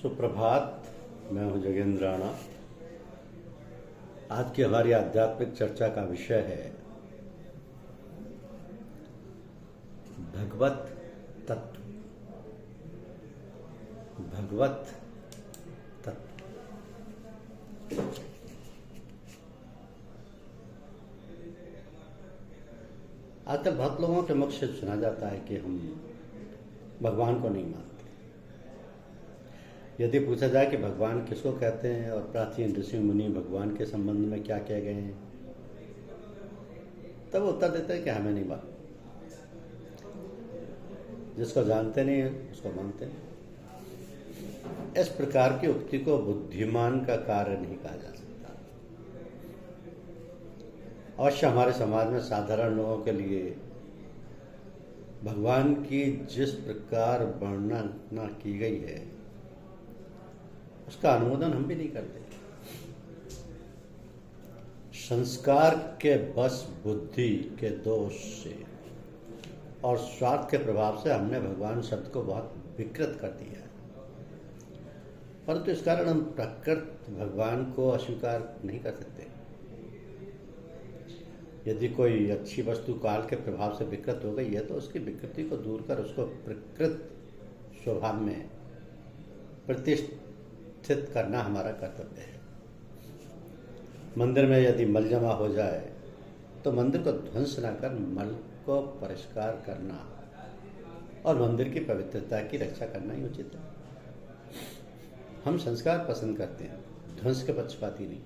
सुप्रभात। मैं हूं जगेंद्र राणा। आज की हमारी आध्यात्मिक चर्चा का विषय है भगवत तत्व। भगवत तत्व। आजकल बहुत लोगों के मुख से सुना जाता है कि हम भगवान को नहीं मानते। यदि पूछा जाए कि भगवान किसको कहते हैं और प्राचीन ऋषि मुनि भगवान के संबंध में क्या कह गए हैं, तब उत्तर देते हैं कि हमें नहीं मालूम। जिसको जानते नहीं उसको मानते नहीं। इस प्रकार की उक्ति को बुद्धिमान का कार्य नहीं कहा जा सकता। अवश्य हमारे समाज में साधारण लोगों के लिए भगवान की जिस प्रकार वर्णना की गई है उसका अनुमोदन हम भी नहीं करते। संस्कार के बस बुद्धि के दोष से और स्वार्थ के प्रभाव से हमने भगवान शब्द को बहुत विकृत कर दिया है, परंतु इस कारण हम प्रकृत भगवान को अस्वीकार नहीं कर सकते। यदि कोई अच्छी वस्तु काल के प्रभाव से विकृत हो गई है तो उसकी विकृति को दूर कर उसको प्रकृत स्वभाव में प्रतिष्ठित करना हमारा कर्तव्य है। मंदिर में यदि मल जमा हो जाए तो मंदिर को ध्वंस न कर मल को परिष्कार करना और मंदिर की पवित्रता की रक्षा करना ही उचित है। हम संस्कार पसंद करते हैं, ध्वंस के पक्षपाती नहीं।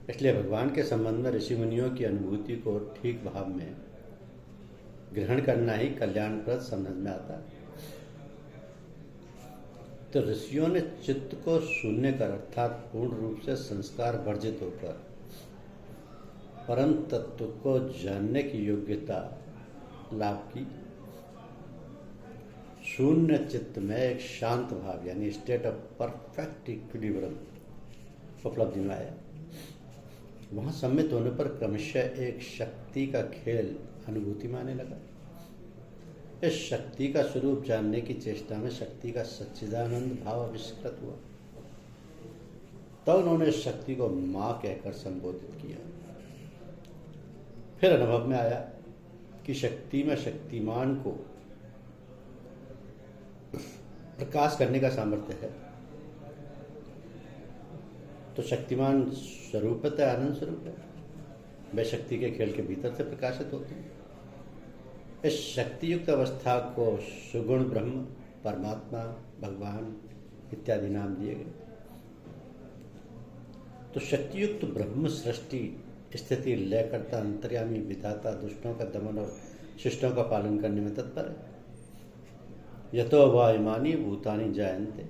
इसलिए भगवान के संबंध में ऋषि मुनियों की अनुभूति को ठीक भाव में ग्रहण करना ही कल्याणप्रद समझ में आता है। तो ऋषियों ने चित्त को शून्य कर अर्थात पूर्ण रूप से संस्कार वर्जित होकर परम तत्व को जानने की योग्यता लाभ की। शून्य चित्त में एक शांत भाव यानी स्टेट ऑफ परफेक्ट इक्विलिब्रियम उपलब्धि में आया। वहां सम्मित होने पर क्रमशः एक शक्ति का खेल अनुभूति में आने लगा। इस शक्ति का स्वरूप जानने की चेष्टा में शक्ति का सच्चिदानंद भाव आविष्कृत हुआ। तब उन्होंने इस शक्ति को मां कहकर संबोधित किया। फिर अनुभव में आया कि शक्ति में शक्तिमान को प्रकाश करने का सामर्थ्य है, तो शक्तिमान स्वरूपतः आनंद स्वरूप है। वे शक्ति के खेल के भीतर से प्रकाशित होते हैं। इस शक्तियुक्त अवस्था को सुगुण ब्रह्म, परमात्मा, भगवान इत्यादि नाम दिए गए। तो शक्तियुक्त ब्रह्म सृष्टि स्थिति लय करता, अंतर्यामी, विधाता, दुष्टों का दमन और शिष्टों का पालन करने में तत्पर है। यतो वा इमानि भूतानि जायन्ते,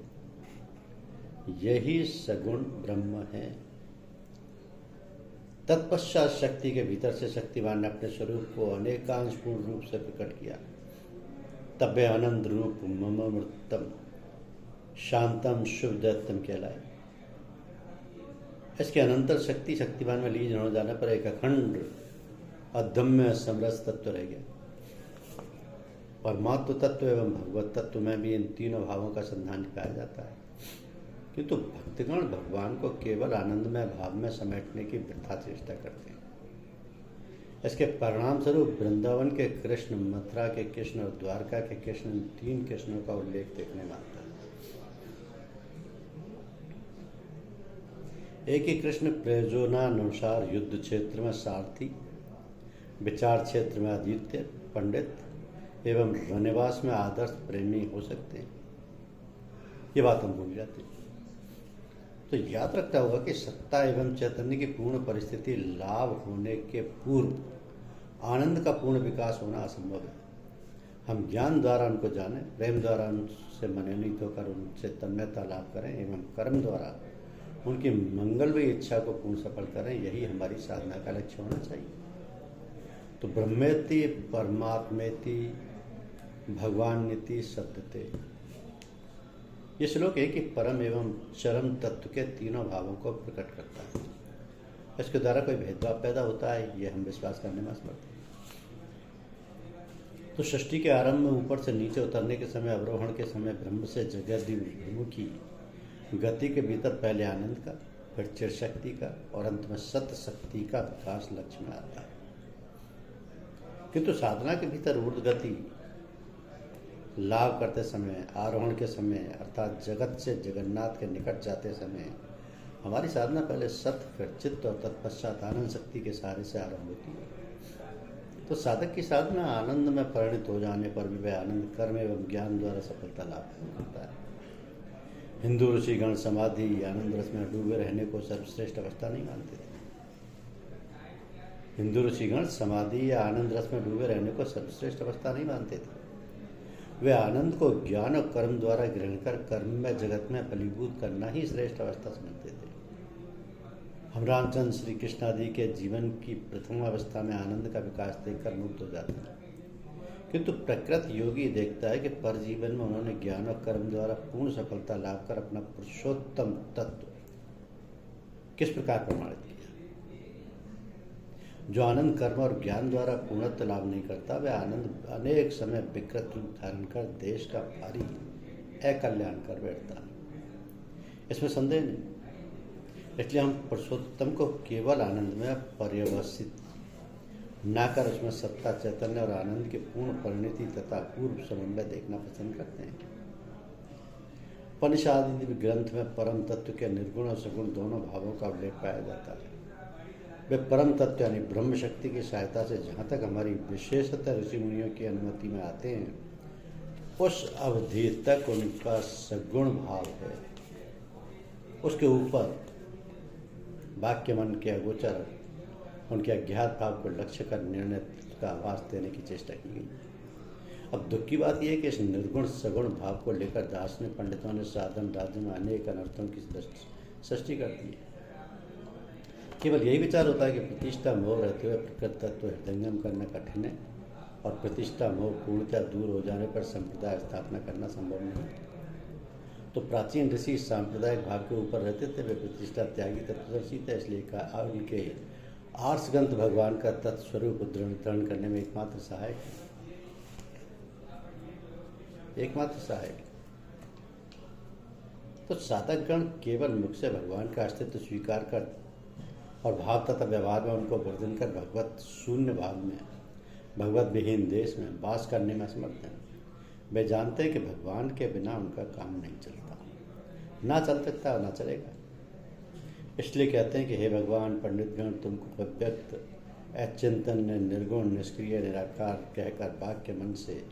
यही सगुण ब्रह्म है। तत्पश्चात शक्ति के भीतर से शक्तिमान ने अपने स्वरूप को अनेकांश पूर्ण रूप से प्रकट किया। तब वे आनंद रूप मम अमृतम शांतम शुभदत्तम कहलाए। इसके अनंतर शक्ति शक्तिमान में लीन हो जाने पर एक अखंड अदम्य समरस तत्व रह गया। परमात्म तत्व एवं भगवत तत्व में भी इन तीनों भावों का संधान पाया जाता है, किंतु भक्तगण भगवान को केवल आनंदमय भाव में समेटने की वृथा चेष्टा करते हैं। इसके परिणाम स्वरूप वृंदावन के कृष्ण, मथुरा के कृष्ण और द्वारका के कृष्ण, इन तीन कृष्णों का उल्लेख देखने में आता है। एक ही कृष्ण प्रयोजनानुसार युद्ध क्षेत्र में सारथी, विचार क्षेत्र में आदित्य, पंडित एवं वनवास में आदर्श प्रेमी हो सकते हैं। ये बात हम भूल जाते हैं। तो याद रखता होगा कि सत्ता एवं चैतन्य की पूर्ण परिस्थिति लाभ होने के पूर्व आनंद का पूर्ण विकास होना असंभव है। हम ज्ञान द्वारा उनको जानें, प्रेम द्वारा उनसे मनोनीत होकर उनसे तन्मयता लाभ करें एवं कर्म द्वारा उनकी मंगलमयी इच्छा को पूर्ण सफल करें, यही हमारी साधना का लक्ष्य होना चाहिए। तो ब्रह्मेति परमात्मेति भगवान्यति सत्यते, ये श्लोक एक ही परम एवं चरम तत्व के तीनों भावों को प्रकट करता है। इसके द्वारा कोई भेदभाव पैदा होता है, ये हम विश्वास करने में असमर्थ हैं। तो सृष्टि के आरंभ में ऊपर से नीचे उतरने के समय, अवरोहण के समय ब्रह्म से जगद्विमुखी गति के भीतर पहले आनंद का, फिर चिर शक्ति का और अंत में सत्य शक्ति का विकास लक्ष्य में आता है। किंतु साधना के भीतर ऊर्ध्व गति लाभ करते समय, आरोहण के समय अर्थात जगत से जगन्नाथ के निकट जाते समय हमारी साधना पहले सत्य, फिर चित्त और तत्पश्चात आनंद शक्ति के सहारे से आरंभ होती है। तो साधक की साधना आनंद में परिणित हो जाने पर भी वह आनंद कर्म एवं ज्ञान द्वारा सफलता लाभ करता है। हिंदू ऋषिगण समाधि आनंद रस में डूबे रहने को सर्वश्रेष्ठ अवस्था नहीं मानते थे। हिंदू ऋषिगण समाधि या आनंद रस में डूबे रहने को सर्वश्रेष्ठ अवस्था नहीं मानते थे। वे आनंद को ज्ञान और कर्म द्वारा ग्रहण कर कर्म में जगत में फलीभूत करना ही श्रेष्ठ अवस्था समझते थे। हम रामचंद्र श्री कृष्ण आदि के जीवन की प्रथम अवस्था में आनंद का विकास देखकर मुक्त हो जाते हैं, किंतु प्रकृत योगी देखता है कि पर जीवन में उन्होंने ज्ञान और कर्म द्वारा पूर्ण सफलता लाभ कर अपना पुरुषोत्तम तत्व किस प्रकार प्रमाणित किया। जो आनंद कर्म और ज्ञान द्वारा पूर्णत्व लाभ नहीं करता, वह आनंद अनेक समय विकृत रूप धारण कर देश का भारी अकल्याण कर बैठता है, इसमें संदेह नहीं। इसलिए हम पुरुषोत्तम को केवल आनंद में पर्यवसित न कर उसमें सत्ता, चैतन्य और आनंद की पूर्ण परिणति तथा पूर्व समन्वय देखना पसंद करते हैं। उपनिषद आदि ग्रंथ में परम तत्व के निर्गुण और सगुण दोनों भावों का उल्लेख पाया जाता है। वे परम तत्व यानी ब्रह्म शक्ति की सहायता से जहाँ तक हमारी विशेषतः ऋषि मुनियों की अनुमति में आते हैं, उस अवधि तक उनका सगुण भाव है। उसके ऊपर वाक्य मन के अगोचर उनके अज्ञात भाव को लक्ष्य कर निर्णय का आवास देने की चेष्टा की गई। अब दुख की बात यह है कि इस निर्गुण सगुण भाव को लेकर दार्शनिक पंडितों ने साधन राज्य में अनेक अनर्थों की सृष्टि कर दी है। केवल यही विचार होता है कि प्रतिष्ठा मोह रहते हुए प्रकृत तत्व हृदयंगम करना कठिन है और प्रतिष्ठा मोह पूर्णतः दूर हो जाने पर संप्रदाय स्थापना करना संभव नहीं। तो प्राचीन ऋषि सांप्रदायिक भाव के ऊपर रहते थे, वे प्रतिष्ठा त्यागी तत्वदर्शी थे, इसलिए उनके आर्षगंत भगवान का तत्स्वरूप उद्धरण करने में एकमात्र सहायक। तो साधकगण केवल मुख से भगवान का अस्तित्व स्वीकार कर और भाव तथा व्यवहार में उनको वर्जन कर भगवत शून्य भाव में, भगवत विहीन देश में वास करने में असमर्थ हैं। वे जानते हैं कि भगवान के बिना उनका काम नहीं चलता, ना चल सकता और ना चलेगा। इसलिए कहते हैं कि हे भगवान, पंडितगण तुमको अव्यक्त अचिंतन निर्गुण निष्क्रिय निराकार कहकर वाक्य मन से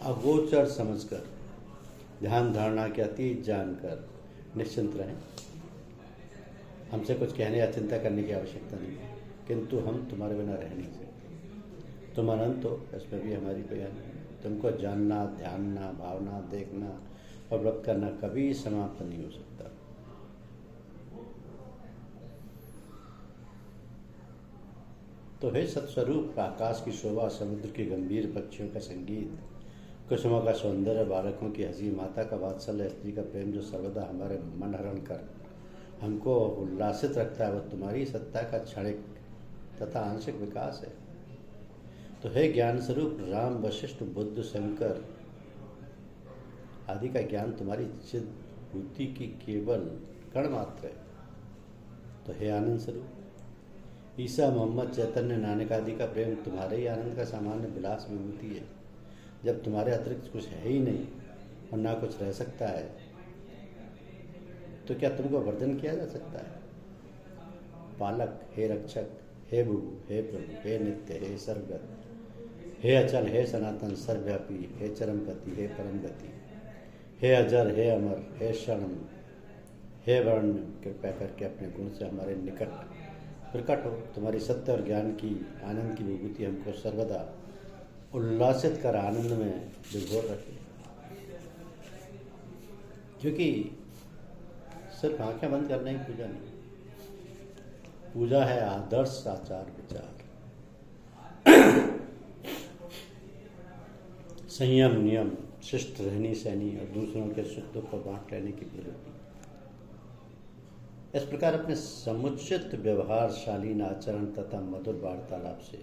अगोचर समझकर ध्यान धारणा के अतीत जानकर निश्चिंत रहें। हमसे कुछ कहने या चिंता करने की आवश्यकता नहीं, किंतु हम तुम्हारे बिना रह नहीं सकते। तुम अनंत हो, इसमें भी हमारी कोई हानि नहीं। तुमको जानना, ध्यानना, भावना, देखना और व्रत करना कभी समाप्त नहीं हो सकता। तो हे सत्स्वरूप, आकाश की शोभा, समुद्र की गंभीर, पक्षियों का संगीत, कुसुमों का सौंदर्य, बालकों की हंसी, माता का वात्सल्य, स्त्री का प्रेम जो सर्वदा हमारे मन हरण कर हमको उल्लासित रखता है, वह तुम्हारी सत्ता का क्षणिक तथा आंशिक विकास है। तो हे ज्ञान स्वरूप राम, वशिष्ठ, बुद्ध, शंकर आदि का ज्ञान तुम्हारी चिद बुद्धि की केवल कण मात्र है। तो हे आनंद स्वरूप ईसा, मोहम्मद, चैतन्य, नानक आदि का प्रेम तुम्हारे ही आनंद का सामान्य विलास विभूति है। जब तुम्हारे अतिरिक्त कुछ है ही नहीं और ना कुछ रह सकता है, तो क्या तुमको वर्धन किया जा सकता है? पालक, हे रक्षक, हे प्रभु, हे प्रभु, हे नित्य, हे सर्वगत, हे अचल, हे सनातन, सर्वव्यापी, हे चरमपति, हे परम गति, हे अजर, हे अमर, हे शरण, हे वर्ण, कृपया करके अपने गुण से हमारे निकट प्रकट हो। तुम्हारी सत्य और ज्ञान की आनंद की विभूति हमको सर्वदा उल्लासित कर आनंद में विभोर रखे। क्योंकि सिर्फ आंखें बंद करना ही पूजा नहीं, पूजा है आदर्श आचार विचार, संयम, नियम, शिष्ट रहनी सहनी और दूसरों के सुख दुख को बांट लेने की प्रवृत्ति। इस प्रकार अपने समुचित व्यवहार, शालीन आचरण तथा मधुर वार्तालाप से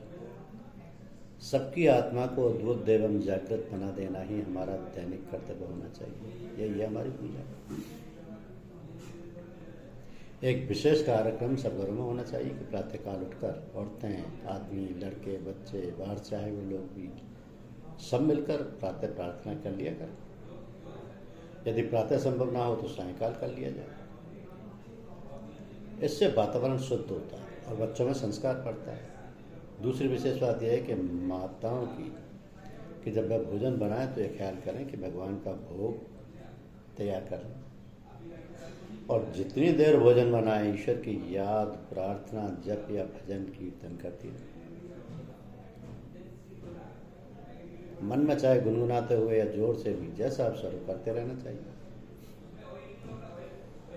सबकी आत्मा को उद्बुद्ध एवं जागृत बना देना ही हमारा दैनिक कर्तव्य होना चाहिए। यही है हमारी पूजा। एक विशेष कार्यक्रम सब घरों में होना चाहिए कि प्रातःकाल उठकर औरतें, आदमी, लड़के, बच्चे, बाहर से आए हुए लोग भी सब मिलकर प्रातः प्रार्थना कर लिया करें। यदि प्रातः संभव ना हो तो सायंकाल कर लिया जाए। इससे वातावरण शुद्ध होता है और बच्चों में संस्कार पड़ता है। दूसरी विशेष बात यह है कि माताओं की कि जब वह भोजन बनाएं तो ये ख्याल करें कि भगवान का भोग तैयार कर लें और जितनी देर भोजन बनाएं ईश्वर की याद, प्रार्थना, जप या भजन कीर्तन करती है। मन में चाहे गुनगुनाते हुए या जोर से भी जैसा अवसर करते रहना चाहिए।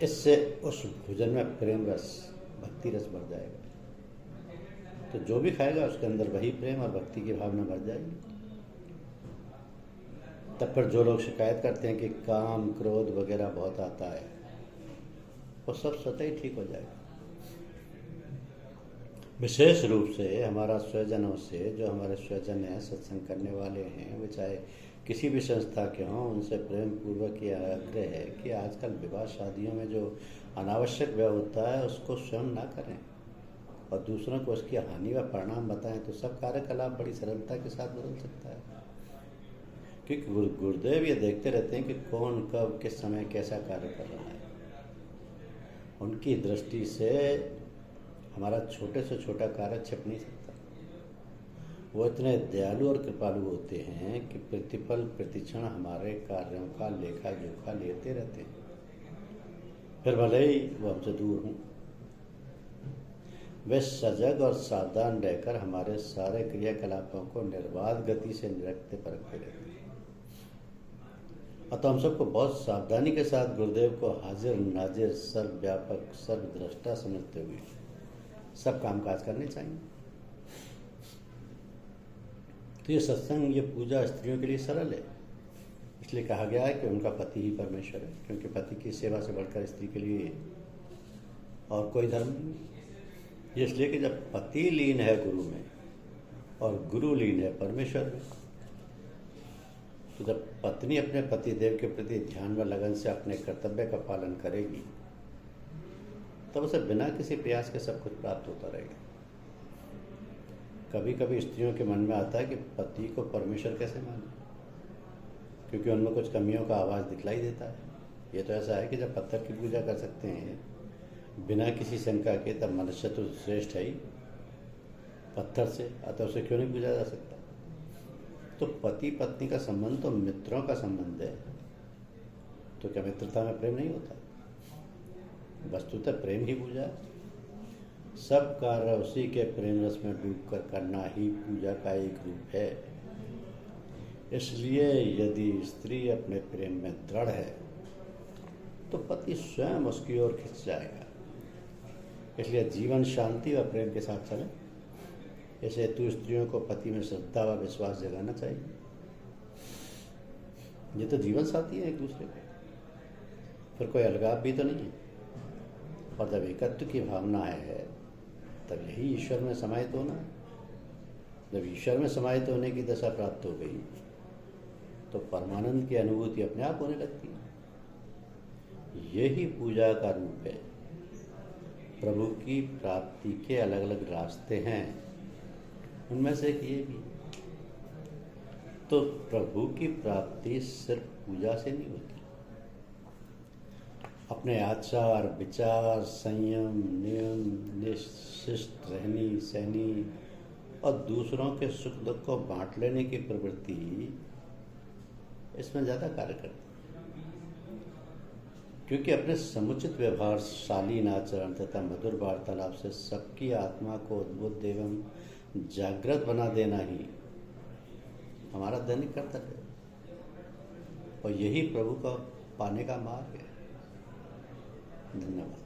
इससे उस भोजन में प्रेम रस, भक्ति रस बढ़ जाएगा। तो जो भी खाएगा उसके अंदर वही प्रेम और भक्ति की भावना बढ़ जाएगी। तब पर जो लोग शिकायत करते हैं कि काम, क्रोध वगैरह बहुत आता है, वो सब स्वतः ही ठीक हो जाएगा। विशेष रूप से हमारा स्वजनों से, जो हमारे स्वजन हैं, सत्संग करने वाले हैं, वे चाहे किसी भी संस्था के हों, उनसे प्रेम पूर्वक यह आग्रह है कि आजकल विवाह शादियों में जो अनावश्यक व्यय होता है उसको स्वयं ना करें और दूसरों को उसकी हानि व परिणाम बताएं, तो सब कार्यकलाप बड़ी सरलता के साथ बदल सकता है। क्योंकि गुरुदेव ये देखते रहते हैं कि कौन कब किस समय कैसा कार्य कर रहा है। उनकी दृष्टि से हमारा छोटे से छोटा कार्य छिप नहीं सकता। वो इतने दयालु और कृपालु होते हैं कि प्रतिपल प्रतिक्षण हमारे कार्यों का लेखा जोखा लेते रहते हैं, फिर भले ही वो हमसे दूर हों। वे सजग और सावधान रहकर हमारे सारे क्रियाकलापों को निर्बाध गति से निरखते परखते रहते हैं। अतः हम सबको बहुत सावधानी के साथ गुरुदेव को हाजिर नाजिर, सर्वव्यापक, सर्वद्रष्टा समझते हुए सब कामकाज करने चाहिए। तो ये सत्संग, ये पूजा स्त्रियों के लिए सरल है। इसलिए कहा गया है कि उनका पति ही परमेश्वर है, क्योंकि पति की सेवा से बढ़कर स्त्री के लिए और कोई धर्म नहीं। ये इसलिए कि जब पति लीन है गुरु में और गुरु लीन है परमेश्वर में, तो जब पत्नी अपने पति देव के प्रति ध्यान व लगन से अपने कर्तव्य का पालन करेगी, तब उसे बिना किसी प्रयास के सब कुछ प्राप्त होता रहेगा। कभी कभी स्त्रियों के मन में आता है कि पति को परमेश्वर कैसे माने, क्योंकि उनमें कुछ कमियों का आवाज़ दिखलाई देता है। ये तो ऐसा है कि जब पत्थर की पूजा कर सकते हैं बिना किसी शंका के, तब मनुष्य तो श्रेष्ठ है ही पत्थर से, अतः उसे क्यों नहीं पूजा जा सकता। तो पति पत्नी का संबंध तो मित्रों का संबंध है, तो क्या मित्रता में प्रेम नहीं होता? वस्तुतः प्रेम ही पूजा है। सब कार्य उसी के प्रेम रस में डूबकर करना ही पूजा का एक रूप है। इसलिए यदि स्त्री अपने प्रेम में दृढ़ है तो पति स्वयं उसकी ओर खिंच जाएगा। इसलिए जीवन शांति व प्रेम के साथ चले। इस हेतु स्त्रियों को पति में श्रद्धा व विश्वास जगाना चाहिए। ये तो जीवन साथी है एक दूसरे के, फिर कोई अलगाव भी तो नहीं है। और जब एकत्व की भावना है तब यही ईश्वर में समाहित होना है। जब ईश्वर में समाहित होने की दशा प्राप्त हो गई तो परमानंद की अनुभूति अपने आप होने लगती है। यही पूजा का रूप है। प्रभु की प्राप्ति के अलग अलग रास्ते हैं, उनमें से एक ये भी। तो प्रभु की प्राप्ति सिर्फ पूजा से नहीं होती। अपने आचार, विचार, संयम, नियम, निशिष्ट रहनी सहनी और दूसरों के सुख दुख को बांट लेने की प्रवृत्ति इसमें ज़्यादा कार्य करती है। क्योंकि अपने समुचित व्यवहार, शालीन आचरण तथा मधुर वार्तालाप से सबकी आत्मा को उद्बुद्ध एवं जागृत बना देना ही हमारा दैनिक कर्तव्य है और यही प्रभु का पाने का मार्ग है। धन्यवाद।